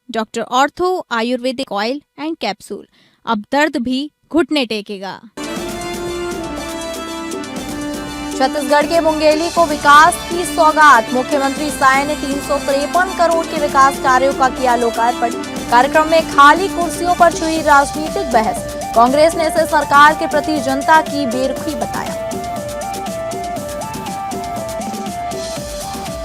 Doctor ortho Ayurvedic oil and capsule, अब दर्द भी घुटने टेकेगा। छत्तीसगढ़ के मुंगेली को विकास की सौगात। मुख्यमंत्री साय ने 353 करोड़ के विकास कार्यों का किया लोकार्पण। कार्यक्रम में खाली कुर्सियों पर हुई राजनीतिक बहस। कांग्रेस ने इसे सरकार के प्रति जनता की बेरुखी बताया।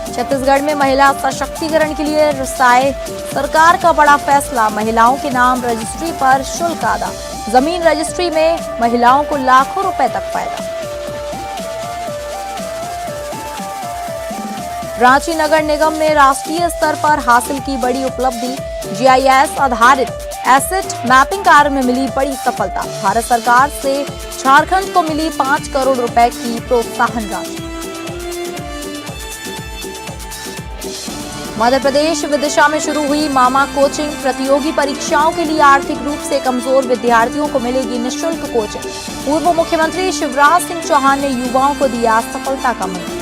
छत्तीसगढ़ में महिला सशक्तिकरण के लिए साय सरकार का बड़ा फैसला। महिलाओं के नाम रजिस्ट्री पर शुल्क अदा। जमीन रजिस्ट्री में महिलाओं को लाखों रुपए तक फायदा। रांची नगर निगम ने राष्ट्रीय स्तर पर हासिल की बड़ी उपलब्धि। जीआईएस आधारित एसेट मैपिंग कार्य में मिली बड़ी सफलता। भारत सरकार से झारखंड को मिली 5 करोड़ रुपए की प्रोत्साहन राशि। मध्य प्रदेश विदिशा में शुरू हुई मामा कोचिंग। प्रतियोगी परीक्षाओं के लिए आर्थिक रूप से कमजोर विद्यार्थियों को मिलेगी निःशुल्क कोचिंग। पूर्व मुख्यमंत्री शिवराज सिंह चौहान ने युवाओं को दिया सफलता का मंत्र।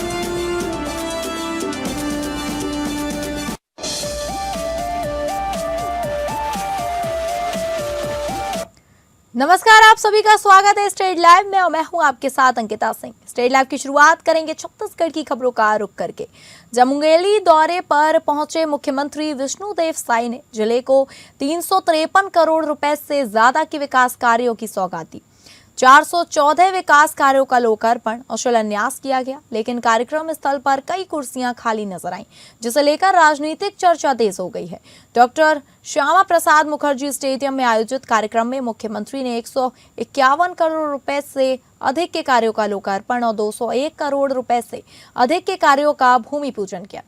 नमस्कार, आप सभी का स्वागत है स्टेट लाइव में और मैं हूं आपके साथ अंकिता सिंह। स्टेट लाइव की शुरुआत करेंगे छत्तीसगढ़ की खबरों का रुख करके। जब मुंगेली दौरे पर पहुंचे मुख्यमंत्री विष्णुदेव साय ने जिले को 353 करोड़ रुपए से ज्यादा के विकास कार्यों की सौगात दी। 414 विकास कार्यों का लोकार्पण और शिलान्यास किया गया, लेकिन कार्यक्रम स्थल पर कई कुर्सियां खाली नजर आईं, जिसे लेकर राजनीतिक चर्चा तेज हो गई है। डॉक्टर श्यामा प्रसाद मुखर्जी स्टेडियम में आयोजित कार्यक्रम में मुख्यमंत्री ने 151 करोड़ रुपए से अधिक के कार्यों का लोकार्पण और 201 करोड़ रुपए से अधिक के कार्यों का भूमि पूजन किया।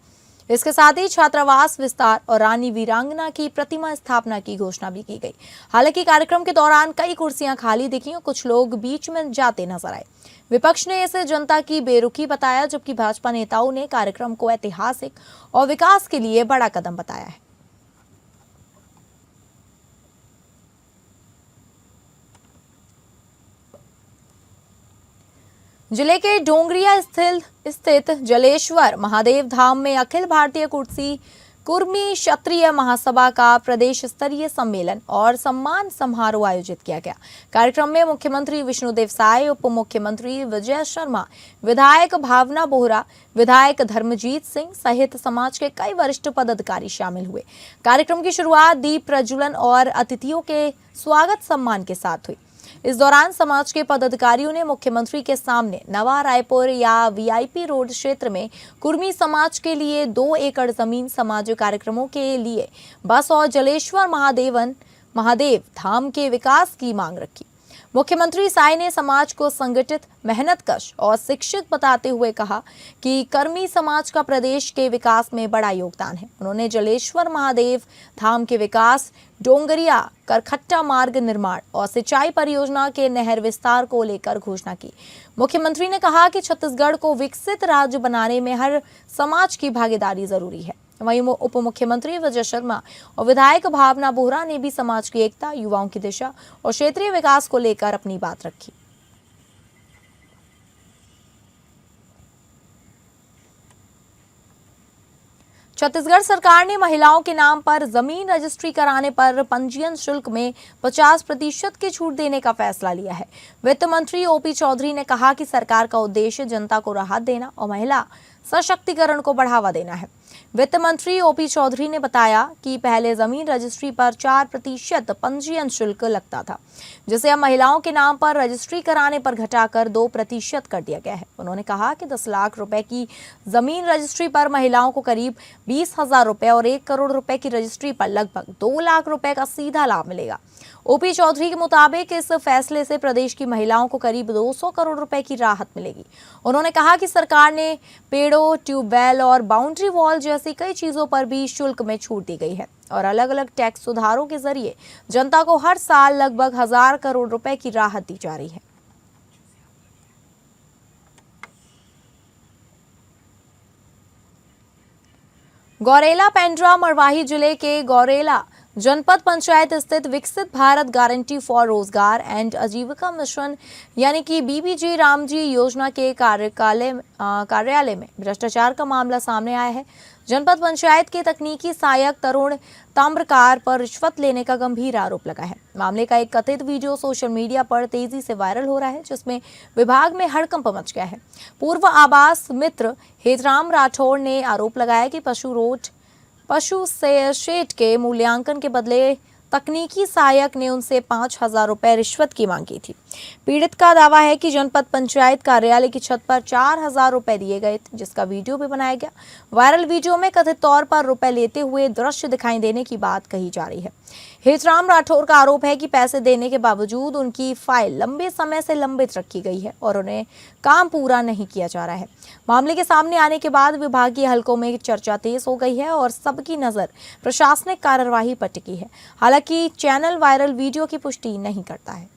इसके साथ ही छात्रावास विस्तार और रानी वीरांगना की प्रतिमा स्थापना की घोषणा भी की गई। हालांकि कार्यक्रम के दौरान कई कुर्सियां खाली दिखी और कुछ लोग बीच में जाते नजर आए। विपक्ष ने इसे जनता की बेरुखी बताया, जबकि भाजपा नेताओं ने कार्यक्रम को ऐतिहासिक और विकास के लिए बड़ा कदम बताया है। जिले के डोंगरिया स्थित जलेश्वर महादेव धाम में अखिल भारतीय कुर्मी क्षत्रिय महासभा का प्रदेश स्तरीय सम्मेलन और सम्मान समारोह आयोजित किया गया। कार्यक्रम में मुख्यमंत्री विष्णुदेव साय, उप मुख्यमंत्री विजय शर्मा, विधायक भावना बोहरा, विधायक धर्मजीत सिंह सहित समाज के कई वरिष्ठ पदाधिकारी शामिल हुए। कार्यक्रम की शुरुआत दीप प्रज्वलन और अतिथियों के स्वागत सम्मान के साथ हुई। इस दौरान समाज के पदाधिकारियों ने मुख्यमंत्री के सामने नवा रायपुर या वीआईपी रोड क्षेत्र में कुर्मी समाज के लिए 2 एकड़ जमीन सामाजिक कार्यक्रमों के लिए बस और जलेश्वर महादेव धाम के विकास की मांग रखी। मुख्यमंत्री साय ने समाज को संगठित, मेहनतकश और शिक्षित बताते हुए कहा कि कर्मी समाज का प्रदेश के विकास में बड़ा योगदान है। उन्होंने जलेश्वर महादेव धाम के विकास, डोंगरिया करखट्टा मार्ग निर्माण और सिंचाई परियोजना के नहर विस्तार को लेकर घोषणा की। मुख्यमंत्री ने कहा कि छत्तीसगढ़ को विकसित राज्य बनाने में हर समाज की भागीदारी जरूरी है। वहीं उप मुख्यमंत्री विजय शर्मा और विधायक भावना बोहरा ने भी समाज की एकता, युवाओं की दिशा और क्षेत्रीय विकास को लेकर अपनी बात रखी। छत्तीसगढ़ सरकार ने महिलाओं के नाम पर जमीन रजिस्ट्री कराने पर पंजीयन शुल्क में 50% की छूट देने का फैसला लिया है। वित्त मंत्री ओपी चौधरी ने कहा कि सरकार का उद्देश्य जनता को राहत देना और महिला सशक्तिकरण को बढ़ावा देना है। वित्त मंत्री ओपी चौधरी ने बताया कि पहले जमीन रजिस्ट्री पर 4% पंजीयन शुल्क लगता था, जिसे अब महिलाओं के नाम पर रजिस्ट्री कराने पर घटाकर 2% कर दिया गया है। उन्होंने कहा कि 10 लाख रुपए की जमीन रजिस्ट्री पर महिलाओं को करीब 20,000 रुपए और 1 करोड़ रुपए की रजिस्ट्री पर लगभग 2 लाख रुपए का सीधा लाभ मिलेगा। ओपी चौधरी के मुताबिक इस फैसले से प्रदेश की महिलाओं को करीब 200 करोड़ रुपए की राहत मिलेगी। उन्होंने कहा कि सरकार ने पेड़ों, ट्यूबवेल और बाउंड्री वॉल जैसी कई चीजों पर भी शुल्क में छूट दी गई है और अलग अलग टैक्स सुधारों के जरिए जनता को हर साल लगभग 1000 करोड़ रुपए की राहत दी जा रही है। गौरेला पेंड्रा मरवाही जिले के गौरेला जनपद पंचायत स्थित विकसित भारत गारंटी फॉर रोजगार एंड आजीविका मिशन यानी कि बीबीजी रामजी योजना के कार्यालय में भ्रष्टाचार का मामला सामने आया है। जनपद पंचायत के तकनीकी सहायक तरुण ताम्रकार पर रिश्वत लेने का गंभीर आरोप लगा है। मामले का एक कथित वीडियो सोशल मीडिया पर तेजी से वायरल हो रहा है, जिसमें विभाग में हड़कंप मच गया है। पूर्व आवास मित्र हेतराम राठौड़ ने आरोप लगाया कि पशु शेड के मूल्यांकन के बदले तकनीकी सहायक ने उनसे 5,000 रुपए रिश्वत की मांग की थी। पीड़ित का दावा है कि जनपद पंचायत कार्यालय की छत पर 4,000 रुपए दिए गए थे, जिसका वीडियो भी बनाया गया। वायरल वीडियो में कथित तौर पर रुपए लेते हुए दृश्य दिखाई देने की बात कही जा रही है। हेतराम राठौर का आरोप है कि पैसे देने के बावजूद उनकी फाइल लंबे समय से लंबित रखी गई है और उन्हें काम पूरा नहीं किया जा रहा है। मामले के सामने आने के बाद विभागीय हलकों में चर्चा तेज हो गई है और सबकी नजर प्रशासनिक कार्यवाही पर टिकी है। हालांकि चैनल वायरल वीडियो की पुष्टि नहीं करता है।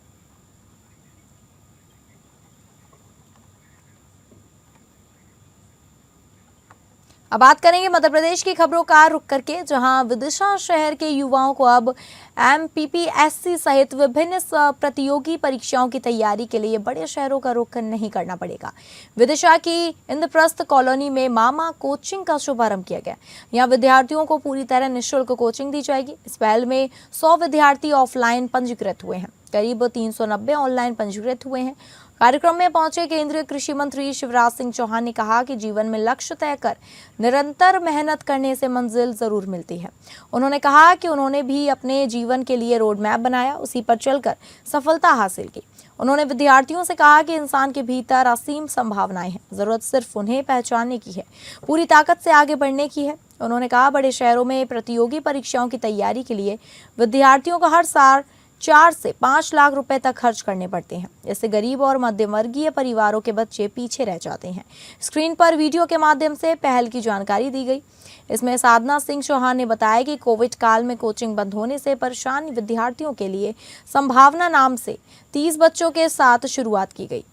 अब बात करेंगे मध्य प्रदेश की खबरों का रुख करके, जहां विदिशा शहर के युवाओं को अब MPPSC सहित विभिन्न प्रतियोगी परीक्षाओं की तैयारी के लिए बड़े शहरों का रुख नहीं करना पड़ेगा। विदिशा की इंद्रप्रस्थ कॉलोनी में मामा कोचिंग का शुभारंभ किया गया। यहां विद्यार्थियों को पूरी तरह निःशुल्क कोचिंग दी जाएगी। इस पहल में 100 विद्यार्थी ऑफलाइन पंजीकृत हुए हैं, करीब 390 ऑनलाइन पंजीकृत हुए हैं। कार्यक्रम में पहुंचे केंद्रीय कृषि मंत्री शिवराज सिंह चौहान ने कहा कि जीवन में लक्ष्य तय कर निरंतर मेहनत करने से मंजिल जरूर मिलती है। उन्होंने कहा कि उन्होंने भी अपने जीवन के लिए रोड मैप बनाया, उसी पर चलकर सफलता हासिल की। उन्होंने विद्यार्थियों से कहा कि इंसान के भीतर असीम संभावनाएं हैं, जरूरत सिर्फ उन्हें पहचानने की है, पूरी ताकत से आगे बढ़ने की है। उन्होंने कहा बड़े शहरों में प्रतियोगी परीक्षाओं की तैयारी के लिए विद्यार्थियों को हर साल 4 से 5 लाख रुपए तक खर्च करने पड़ते हैं। इससे गरीब और मध्यम वर्गीय परिवारों के बच्चे पीछे रह जाते हैं। स्क्रीन पर वीडियो के माध्यम से पहल की जानकारी दी गई। इसमें साधना सिंह चौहान ने बताया कि कोविड काल में कोचिंग बंद होने से परेशान विद्यार्थियों के लिए संभावना नाम से 30 बच्चों के साथ शुरुआत की गई।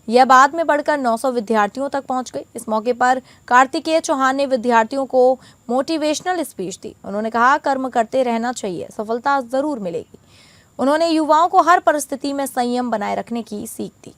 यह बाद में बढ़कर 900 विद्यार्थियों तक पहुंच गई। इस मौके पर कार्तिकेय चौहान ने विद्यार्थियों को मोटिवेशनल स्पीच दी। उन्होंने कहा कर्म करते रहना चाहिए, सफलता जरूर मिलेगी। उन्होंने युवाओं को हर परिस्थिति में संयम बनाए रखने की सीख दी।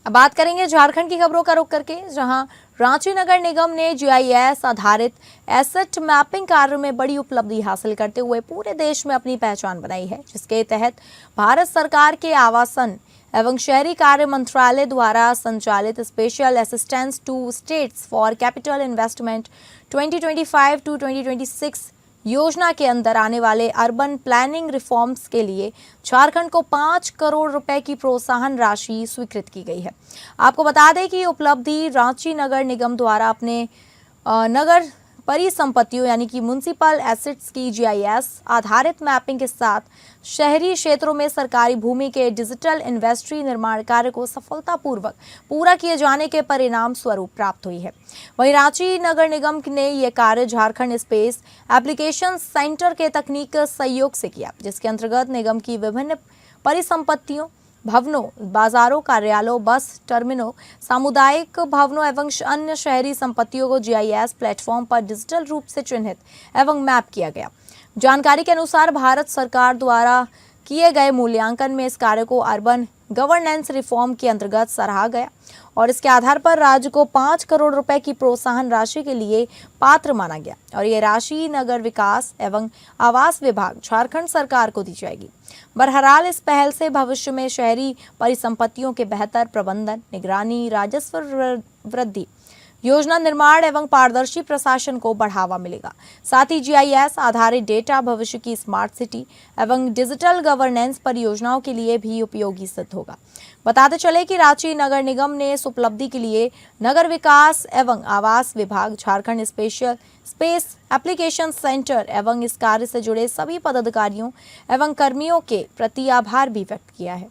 अब बात करेंगे झारखंड की खबरों का रुख करके, जहां रांची नगर निगम ने GIS आधारित एसेट मैपिंग कार्य में बड़ी उपलब्धि हासिल करते हुए पूरे देश में अपनी पहचान बनाई है, जिसके तहत भारत सरकार के आवासन एवं शहरी कार्य मंत्रालय द्वारा संचालित special assistance to states for capital investment 2025 to 2026 योजना के अंदर आने वाले अर्बन प्लानिंग रिफॉर्म्स के लिए झारखंड को 5 करोड़ रुपए की प्रोत्साहन राशि स्वीकृत की गई है। आपको बता दें कि उपलब्धि रांची नगर निगम द्वारा अपने नगर परिसंपत्तियों यानी कि म्युनिसिपल एसेट्स की GIS आधारित मैपिंग के साथ शहरी क्षेत्रों में सरकारी भूमि के डिजिटल इन्वेंट्री निर्माण कार्य को सफलतापूर्वक पूरा किए जाने के परिणाम स्वरूप प्राप्त हुई है। वहीं रांची नगर निगम ने यह कार्य झारखंड स्पेस एप्लीकेशन सेंटर के तकनीक सहयोग से किया, जिसके अंतर्गत निगम की विभिन्न परिसंपत्तियों, भवनों, बाजारों, कार्यालयों, बस टर्मिनलों, सामुदायिक भवनों एवं अन्य शहरी संपत्तियों को GIS प्लेटफॉर्म पर डिजिटल रूप से चिन्हित एवं मैप किया गया। जानकारी के अनुसार भारत सरकार द्वारा किए गए मूल्यांकन में इस कार्य को अर्बन गवर्नेंस रिफॉर्म के अंतर्गत सराहा गया और इसके आधार पर राज्य को 5 करोड़ रुपए की प्रोत्साहन राशि के लिए पात्र माना गया और ये राशि नगर विकास एवं आवास विभाग झारखंड सरकार को दी जाएगी। बहरहाल इस पहल से भविष्य में शहरी परिसंपत्तियों के बेहतर प्रबंधन, निगरानी, राजस्व वृद्धि, योजना निर्माण एवं पारदर्शी प्रशासन को बढ़ावा मिलेगा। साथ ही GIS आधारित डेटा भविष्य की स्मार्ट सिटी एवं डिजिटल गवर्नेंस परियोजनाओं के लिए भी उपयोगी सिद्ध होगा। बताते चले कि रांची नगर निगम ने इस उपलब्धि के लिए नगर विकास एवं आवास विभाग, झारखंड स्पेस एप्लीकेशन सेंटर एवं इस कार्य से जुड़े सभी पदाधिकारियों एवं कर्मियों के प्रति आभार भी व्यक्त किया है।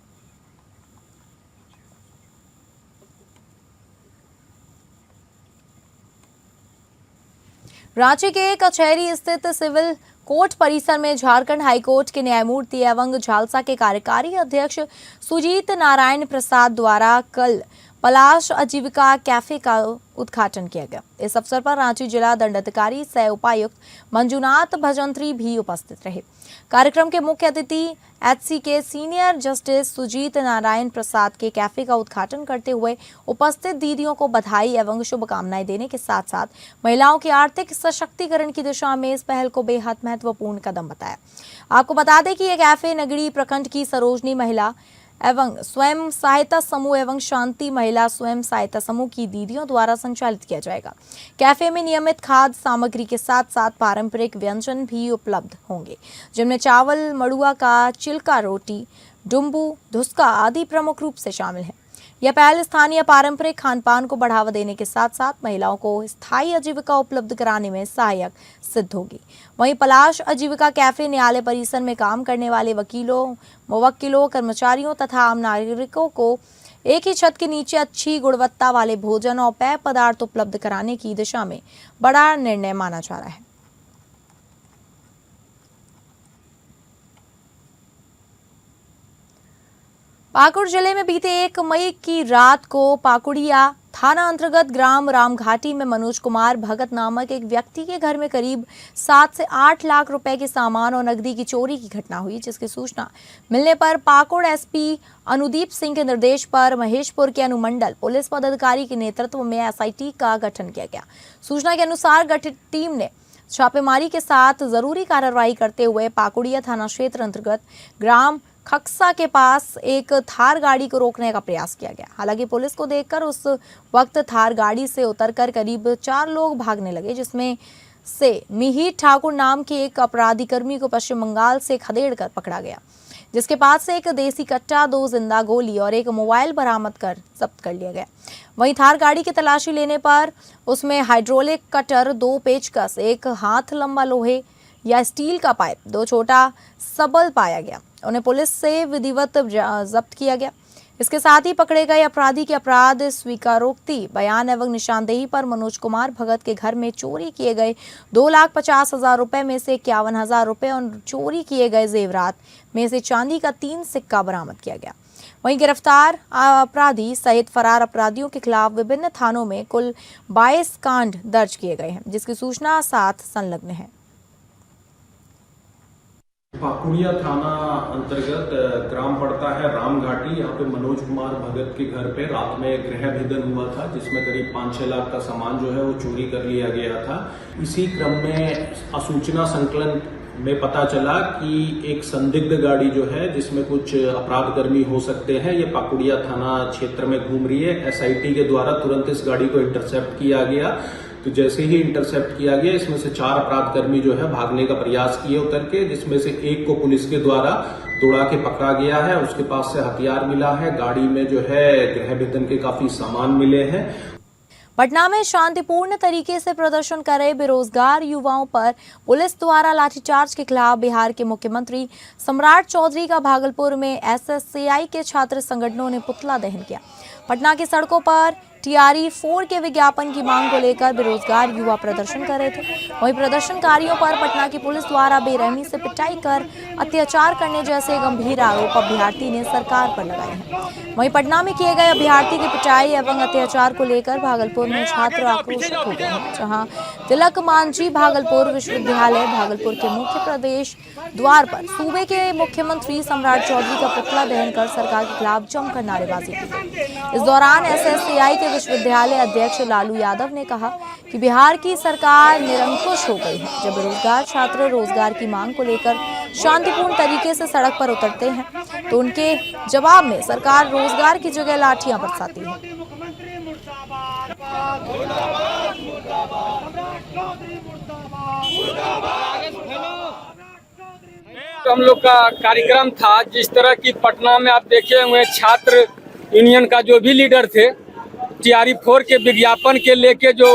रांची के कचहरी स्थित सिविल कोर्ट परिसर में झारखंड हाईकोर्ट के न्यायमूर्ति एवं झालसा के कार्यकारी अध्यक्ष सुजीत नारायण प्रसाद द्वारा कल पलाश आजीविका कैफे का उद्घाटन किया गया। इस अवसर पर रांची जिला दंडाधिकारी सह उपायुक्त मंजुनाथ भजंत्री भी उपस्थित रहे। कार्यक्रम के मुख्य अतिथि एचसी के सीनियर जस्टिस सुजीत नारायण प्रसाद के कैफे का उद्घाटन करते हुए उपस्थित दीदियों को बधाई एवं शुभकामनाएं देने के साथ साथ महिलाओं के आर्थिक सशक्तिकरण की दिशा में इस पहल को बेहद महत्वपूर्ण कदम बताया। आपको बता दें कि यह कैफे नगरी प्रखंड की सरोजनी महिला एवं स्वयं सहायता समूह एवं शांति महिला स्वयं सहायता समूह की दीदियों द्वारा संचालित किया जाएगा। कैफे में नियमित खाद्य सामग्री के साथ साथ पारंपरिक व्यंजन भी उपलब्ध होंगे, जिनमें चावल, मड़ुआ का चिल्का रोटी, डुम्बू, धुसका आदि प्रमुख रूप से शामिल है। यह पहल स्थानीय पारंपरिक खानपान को बढ़ावा देने के साथ साथ महिलाओं को स्थायी आजीविका उपलब्ध कराने में सहायक सिद्ध होगी। वहीं पलाश आजीविका कैफे न्यायालय परिसर में काम करने वाले वकीलों, मुवक्किलों, कर्मचारियों तथा आम नागरिकों को एक ही छत के नीचे अच्छी गुणवत्ता वाले भोजन और पेय पदार्थ उपलब्ध कराने की दिशा में बड़ा निर्णय माना जा रहा है। पाकुड़ जिले में बीते 1 मई की रात को पाकुड़िया थाना अंतर्गत ग्राम रामघाटी में मनोज कुमार भगत नामक एक व्यक्ति के घर में करीब 7 से 8 लाख रुपए के सामान और नकदी की चोरी की घटना हुई, जिसकी सूचना मिलने पर पाकुड़ एसपी अनुदीप सिंह के निर्देश पर महेशपुर के अनुमंडल पुलिस पदाधिकारी के नेतृत्व में एसआईटी का गठन किया गया। सूचना के अनुसार गठित टीम ने छापेमारी के साथ जरूरी कार्रवाई करते हुए पाकुड़िया थाना क्षेत्र अंतर्गत ग्राम खक्सा के पास एक थार गाड़ी को रोकने का प्रयास किया गया। हालांकि पुलिस को देखकर उस वक्त थार गाड़ी से उतरकर करीब 4 लोग भागने लगे, जिसमें से मिहिर ठाकुर नाम के एक अपराधी कर्मी को पश्चिम बंगाल से खदेड़ कर पकड़ा गया, जिसके पास से एक देसी कट्टा, 2 जिंदा गोली और एक मोबाइल बरामद कर जब्त कर लिया गया। वहीं थार गाड़ी की तलाशी लेने पर उसमें हाइड्रोलिक कटर, 2 पेचकस, 1 हाथ लंबा लोहे या स्टील का पाइप, 2 छोटा सबल पाया गया। उन्हें पुलिस से विधिवत जब्त किया गया। इसके साथ ही पकड़े गए अपराधी के अपराध स्वीकारोक्ति बयान एवं निशानदेही पर मनोज कुमार भगत के घर में चोरी किए गए 2,50,000 रुपए में से 51,000 रुपए और चोरी किए गए जेवरात में से चांदी का 3 सिक्का बरामद किया गया। वहीं गिरफ्तार अपराधी सहित फरार अपराधियों के खिलाफ विभिन्न थानों में कुल 22 कांड दर्ज किए गए हैं, जिसकी सूचना साथ संलग्न है। पाकुड़िया थाना अंतर्गत ग्राम पड़ता है रामघाटी। यहाँ पे मनोज कुमार भगत के घर पे रात में गृह भेदन हुआ था, जिसमें करीब 5-6 लाख का सामान जो है वो चोरी कर लिया गया था। इसी क्रम में सूचना संकलन में पता चला कि एक संदिग्ध गाड़ी जो है जिसमें कुछ अपराधकर्मी हो सकते हैं, ये पाकुड़िया थाना क्षेत्र में घूम रही है। एसआईटी के द्वारा तुरंत इस गाड़ी को इंटरसेप्ट किया गया। तो जैसे ही इंटरसेप्ट किया गया, इसमें से 4 अपराधकर्मी जो है भागने का प्रयास किए उतर के, जिसमें से एक को पुलिस के द्वारा दौड़ा के पकड़ा गया है। उसके पास से हथियार मिला है, गाड़ी में जो है गृह भेदन के काफी सामान मिले हैं। पटना में शांतिपूर्ण तरीके से प्रदर्शन कर रहे बेरोजगार युवाओं पर पुलिस द्वारा लाठीचार्ज के खिलाफ बिहार के मुख्यमंत्री सम्राट चौधरी का भागलपुर में एसएससीआई के छात्र संगठनों ने पुतला दहन किया। पटना की सड़कों पर टीआरई 4 के विज्ञापन की मांग को लेकर बेरोजगार युवा प्रदर्शन कर रहे थे। वहीं प्रदर्शनकारियों पर पटना की पुलिस द्वारा बेरहमी से पिटाई कर अत्याचार करने जैसे गंभीर आरोप अभ्यर्थी ने सरकार पर लगाए हैं। वहीं पटना में किए गए अभ्यर्थी की पिटाई एवं अत्याचार को लेकर भागलपुर में छात्र आक्रोशित हो गए हैं, जहां तिलक मांझी भागलपुर विश्वविद्यालय भागलपुर के मुख्य प्रवेश द्वार पर सूबे के मुख्यमंत्री सम्राट चौधरी का पुतला दहन कर सरकार के खिलाफ जमकर नारेबाजी की गई। इस दौरान एसएससीआई के विश्वविद्यालय अध्यक्ष लालू यादव ने कहा कि बिहार की सरकार निरंकुश हो गई है। जब बेरोजगार छात्र रोजगार की मांग को लेकर शांतिपूर्ण तरीके से सड़क पर उतरते हैं तो उनके जवाब में सरकार रोजगार की जगह लाठियां बरसाती है। हम लोग का कार्यक्रम था, जिस तरह की पटना में आप देखे हुए छात्र यूनियन का जो भी लीडर थे, टीआरई 4 के विज्ञापन के लेके जो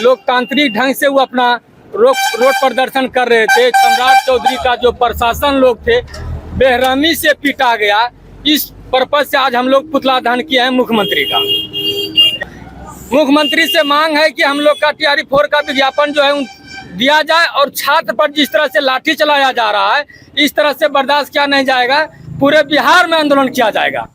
लोकतांत्रिक ढंग से वो अपना रोड प्रदर्शन कर रहे थे। सम्राट चौधरी का जो प्रशासन लोग थे बेरहमी से पीटा गया। इस पर्पज से आज हम लोग पुतला दहन किया है मुख्यमंत्री का। मुख्यमंत्री से मांग है कि हम लोग का टीआरई 4 का विज्ञापन जो है दिया जाए और छात्र पर जिस तरह से लाठी चलाया जा रहा है, इस तरह से बर्दाश्त किया नहीं जाएगा। पूरे बिहार में आंदोलन किया जाएगा।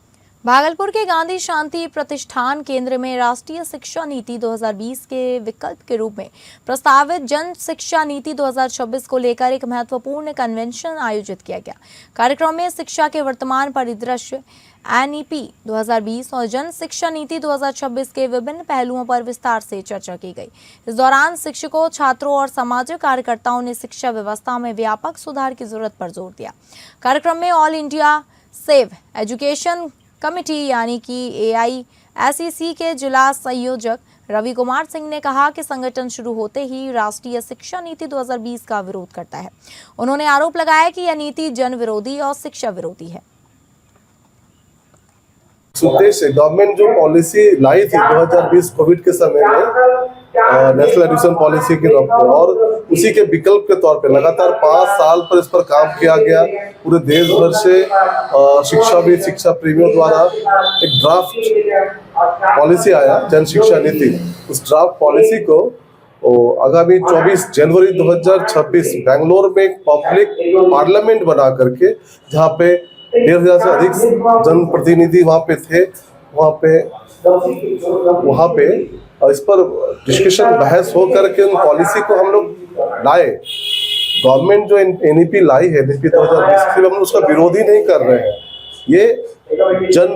भागलपुर के गांधी शांति प्रतिष्ठान केंद्र में राष्ट्रीय शिक्षा नीति 2020 के विकल्प के रूप में प्रस्तावित जन शिक्षा नीति 2026 को लेकर एक महत्वपूर्ण कन्वेंशन आयोजित किया गया। कार्यक्रम में शिक्षा के वर्तमान परिदृश्य, एनईपी 2020 और जन शिक्षा नीति 2026 के विभिन्न पहलुओं पर विस्तार से चर्चा की गई। इस दौरान शिक्षकों, छात्रों और सामाजिक कार्यकर्ताओं ने शिक्षा व्यवस्था में व्यापक सुधार की जरूरत पर जोर दिया। कार्यक्रम में all India save education committee यानी कि AISEC के जिला संयोजक रवि कुमार सिंह ने कहा कि संगठन शुरू होते ही राष्ट्रीय शिक्षा नीति 2020 का विरोध करता है। उन्होंने आरोप लगाया कि यह नीति जन विरोधी और शिक्षा विरोधी है। उद्देश्य गवर्नमेंट जो पॉलिसी लाई थी 2020 कोविड के समय में नेशनल एजुकेशन पॉलिसी के रूप में, और उसी के विकल्प के तौर पे लगातार 5 साल पर इस पर काम किया गया। पूरे देश भर से शिक्षाविद, शिक्षा प्रेमियों द्वारा एक ड्राफ्ट पॉलिसी आया, जन शिक्षा नीति। उस ड्राफ्ट पॉलिसी को आगामी 24 जनवरी 2026 बेंगलोर में एक पब्लिक पार्लियामेंट बना करके, जहाँ पे 1,500 से अधिक जनप्रतिनिधि वहाँ पे थे, वहाँ पे इस पर डिस्कशन, बहस हो करके उन पॉलिसी को हम लोग लाए। गवर्नमेंट जो NEP लाई है, NEP 2020, हम लोग उसका विरोधी नहीं कर रहे हैं। ये जन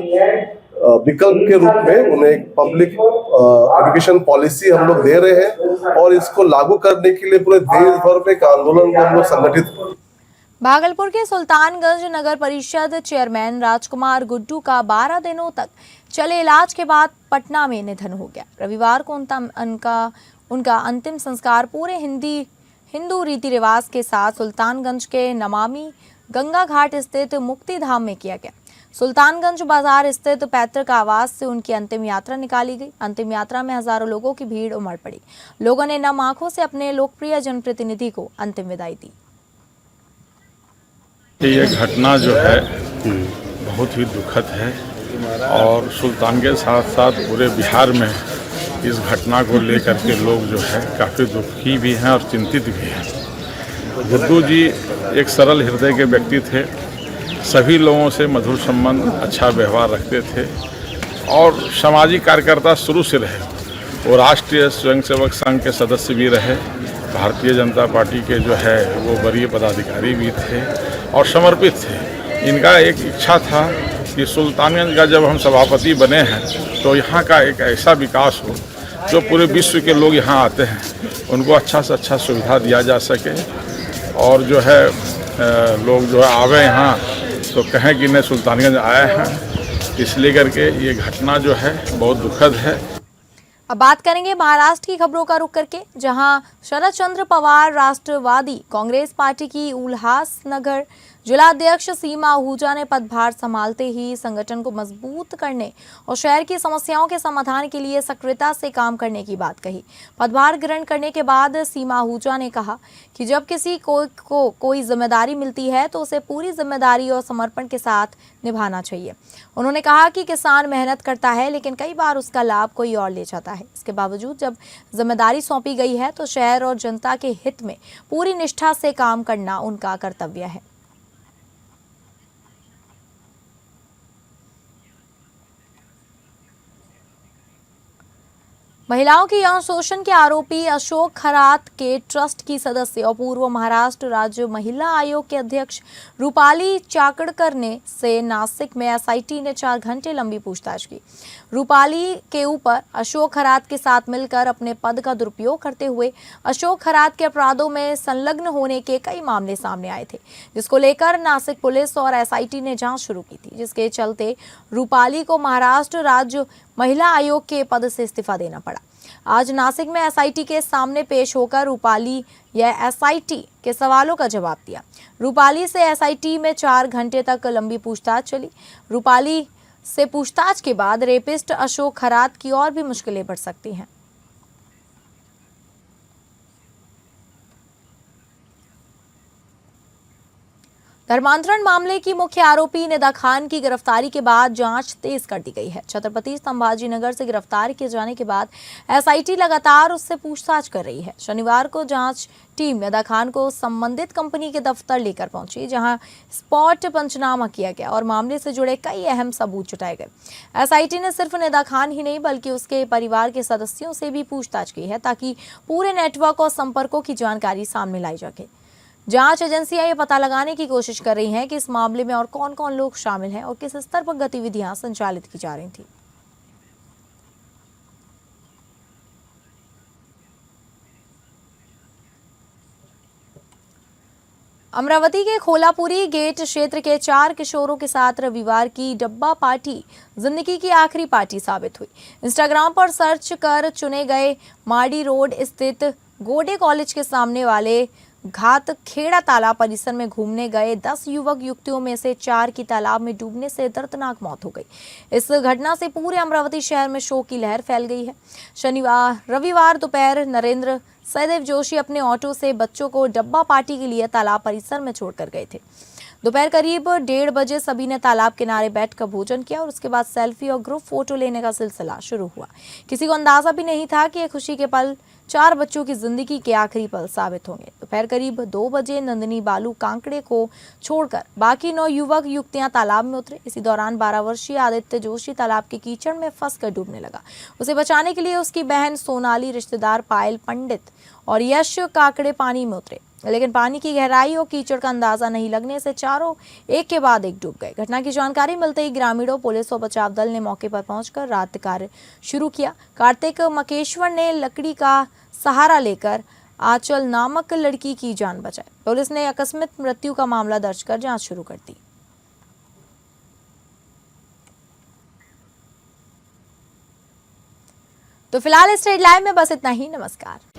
विकल्प के रूप में उन्हें एक पब्लिक एजुकेशन पॉलिसी हम लोग दे रहे हैं, और इसको लागू करने के लिए पूरे देश भर में एक आंदोलन को हम लोग संगठित। भागलपुर के सुल्तानगंज नगर परिषद चेयरमैन राजकुमार गुड्डू का 12 दिनों तक चले इलाज के बाद पटना में निधन हो गया। रविवार को उनका अंतिम संस्कार पूरे हिंदू रीति रिवाज के साथ सुल्तानगंज के नमामि गंगा घाट स्थित मुक्ति धाम में किया गया। सुल्तानगंज बाजार स्थित पैतृक आवास से उनकी अंतिम यात्रा निकाली गई। अंतिम यात्रा में हजारों लोगों की भीड़ उमड़ पड़ी। लोगों ने नम आंखों से अपने लोकप्रिय जनप्रतिनिधि को अंतिम विदाई दी। ये घटना जो है बहुत ही दुखद है, और सुल्तानगंज के साथ साथ पूरे बिहार में इस घटना को लेकर के लोग जो है काफ़ी दुखी भी हैं और चिंतित भी हैं। गुड्डू जी एक सरल हृदय के व्यक्ति थे, सभी लोगों से मधुर संबंध, अच्छा व्यवहार रखते थे, और सामाजिक कार्यकर्ता शुरू से रहे। वो राष्ट्रीय स्वयंसेवक संघ के सदस्य भी रहे, भारतीय जनता पार्टी के जो है वो वरीय पदाधिकारी भी थे और समर्पित थे। इनका एक इच्छा था कि सुल्तानगंज का जब हम सभापति बने हैं तो यहाँ का एक ऐसा विकास हो जो पूरे विश्व के लोग यहाँ आते हैं उनको अच्छा से अच्छा सुविधा दिया जा सके, और जो है लोग जो है आवे यहाँ तो कहें कि नहीं सुल्तानगंज आए हैं। इसलिए करके ये घटना जो है बहुत दुखद है। अब बात करेंगे महाराष्ट्र की खबरों का रुख करके, जहां शरद चंद्र पवार राष्ट्रवादी कांग्रेस पार्टी की उल्हासनगर जिलाध्यक्ष सीमा आहूजा ने पदभार संभालते ही संगठन को मजबूत करने और शहर की समस्याओं के समाधान के लिए सक्रियता से काम करने की बात कही। पदभार ग्रहण करने के बाद सीमा आहूजा ने कहा कि जब किसी को कोई जिम्मेदारी मिलती है तो उसे पूरी जिम्मेदारी और समर्पण के साथ निभाना चाहिए। उन्होंने कहा कि किसान मेहनत करता है लेकिन कई बार उसका लाभ कोई और ले जाता है। इसके बावजूद जब जिम्मेदारी सौंपी गई है तो शहर और जनता के हित में पूरी निष्ठा से काम करना उनका कर्तव्य है। महिलाओं के यौन शोषण के आरोपी अशोक खरात के ट्रस्ट की सदस्य और पूर्व महाराष्ट्र राज्य महिला आयोग के अध्यक्ष रूपाली चाकड़कर ने से नासिक में SIT ने 4 घंटे लंबी पूछताछ की। रूपाली के ऊपर अशोक खरात के साथ मिलकर अपने पद का दुरुपयोग करते हुए अशोक खरात के अपराधों में संलग्न होने के कई मामले सामने आए थे, जिसको लेकर नासिक पुलिस और SIT ने जांच शुरू की थी, जिसके चलते रूपाली को महाराष्ट्र राज्य महिला आयोग के पद से इस्तीफा देना पड़ा। आज नासिक में SIT के सामने पेश होकर रूपाली या SIT के सवालों का जवाब दिया। रूपाली से SIT में 4 घंटे तक लंबी पूछताछ चली। रूपाली से पूछताछ के बाद रेपिस्ट अशोक खरात की और भी मुश्किलें बढ़ सकती हैं। धर्मांतरण मामले की मुख्य आरोपी निदा खान की गिरफ्तारी के बाद जांच तेज कर दी गई है। छत्रपति संभाजीनगर से गिरफ्तार किए जाने के बाद एसआईटी लगातार उससे पूछताछ कर रही है। शनिवार को जांच टीम निदा खान को संबंधित कंपनी के दफ्तर लेकर पहुंची, जहां स्पॉट पंचनामा किया गया और मामले से जुड़े कई अहम सबूत जुटाए गए। एसआईटी ने सिर्फ निदा खान ही नहीं बल्कि उसके परिवार के सदस्यों से भी पूछताछ की है, ताकि पूरे नेटवर्क और संपर्कों की जानकारी सामने लाई जा सके। जांच एजेंसियां ये पता लगाने की कोशिश कर रही हैं कि इस मामले में और कौन कौन लोग शामिल हैं और किस स्तर पर गतिविधियां संचालित की जा रही थी। अमरावती के खोलापुरी गेट क्षेत्र के 4 किशोरों के साथ रविवार की डब्बा पार्टी जिंदगी की आखिरी पार्टी साबित हुई। इंस्टाग्राम पर सर्च कर चुने गए माड़ी रोड स्थित गोडे कॉलेज के सामने वाले घात खेड़ा तालाब परिसर में घूमने गए 10 युवक युवतियों में से 4 की तालाब में डूबने से दर्दनाक मौत हो गई। इस घटना से पूरे अमरावती शहर में शोक की लहर फैल गई है। रविवार दोपहर नरेंद्र सहदेव जोशी अपने ऑटो से बच्चों को डब्बा पार्टी के लिए तालाब परिसर में छोड़कर गए थे। दोपहर करीब 1:30 बजे सभी ने तालाब किनारे बैठकर भोजन किया और उसके बाद सेल्फी और ग्रुप फोटो लेने का सिलसिला शुरू हुआ। किसी को अंदाजा भी नहीं था कि ये खुशी के पल 4 बच्चों की जिंदगी के आखिरी पल साबित होंगे। दोपहर करीब 2 बजे नंदिनी बालू कांकड़े को छोड़कर बाकी 9 युवक युवतियां तालाब में उतरे। इसी दौरान 12 वर्षीय आदित्य जोशी तालाब के कीचड़ में फंसकर डूबने लगा। उसे बचाने के लिए उसकी बहन सोनाली, रिश्तेदार पायल पंडित और यश काकड़े पानी में उतरे, लेकिन पानी की गहराई और कीचड़ का अंदाजा नहीं लगने से चारों एक के बाद एक डूब गए। घटना की जानकारी मिलते ही ग्रामीणों, पुलिस और बचाव दल ने मौके पर पहुंचकर राहत कार्य शुरू किया। कार्तिक मकेश्वर ने लकड़ी का सहारा लेकर आंचल नामक लड़की की जान बचाई। पुलिस ने आकस्मिक मृत्यु का मामला दर्ज कर जांच शुरू कर दी। तो फिलहाल इस स्टेट लाइव में बस इतना ही। नमस्कार।